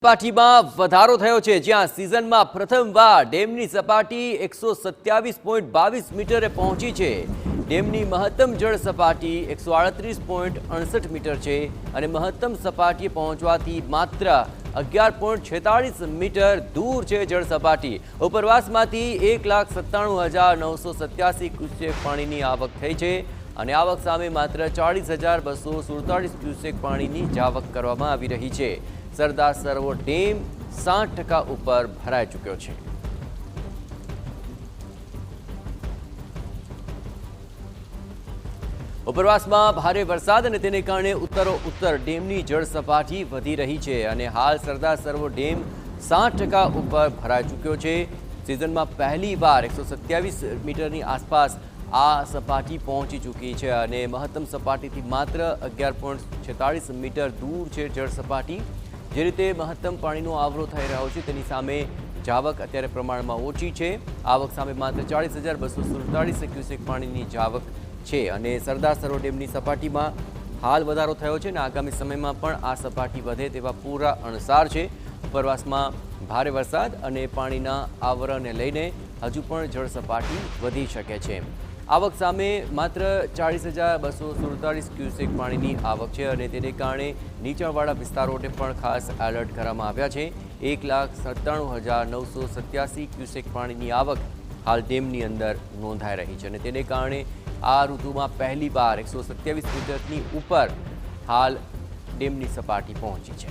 સપાટીમાં વધારો થયો છે, જ્યાં સિઝનમાં પ્રથમવાર ડેમની સપાટી 127.22 મીટરે પહોંચી છે। ડેમની મહત્તમ જળ સપાટી 138.68 મીટર છે અને મહત્તમ સપાટીએ પહોંચવાથી માત્ર 11.46 મીટર દૂર છે જળ સપાટી। ઉપરવાસમાંથી 1,97,987 ક્યુસેક પાણીની આવક થઈ છે અને આવક સામે માત્ર 40,247 ક્યુસેક પાણીની જાવક કરવામાં આવી રહી છે। સરદાર સરોવર ડેમ 60% ઉપર ભરાઈ ચૂક્યો છે। ઉપરવાસમાં ભારે વરસાદ અને તેને કારણે ઉત્તરોત્તર ડેમની જળ સપાટી વધી રહી છે અને હાલ સરદાર સરોવર ડેમ 60% ઉપર ભરાઈ ચૂક્યો છે। સિઝનમાં પહેલીવાર 127 મીટરની આસપાસ આ સપાટી પહોંચી ચૂકી છે અને મહત્તમ સપાટીથી માત્ર 11.46 મીટર દૂર છે જળ સપાટી। જે રીતે મહત્તમ પાણીનો આવરો થઈ રહ્યો છે તેની સામે જાવક અત્યારે પ્રમાણમાં ઓછી છે। આવક સામે માત્ર 40,247 ક્યુસેક પાણીની જાવક છે અને સરદાર સરોવર ડેમની સપાટીમાં હાલ વધારો થયો છે અને આગામી સમયમાં પણ આ સપાટી વધે તેવા પૂરા અણસાર છે। ઉપરવાસમાં ભારે વરસાદ અને પાણીના આવરણને લઈને હજુ પણ જળ સપાટી વધી શકે છે। આવક સામે માત્ર 40,247 ક્યુસેક પાણીની આવક છે અને તેને કારણે નીચાણવાળા વિસ્તારોને પણ ખાસ એલર્ટ કરવામાં આવ્યા છે। 1,97,987 ક્યુસેક પાણીની આવક હાલ ડેમની અંદર નોંધાઈ રહી છે અને તેને કારણે આ ઋતુમાં પહેલીવાર 127 મીટરની ઉપર હાલ ડેમની સપાટી પહોંચી છે।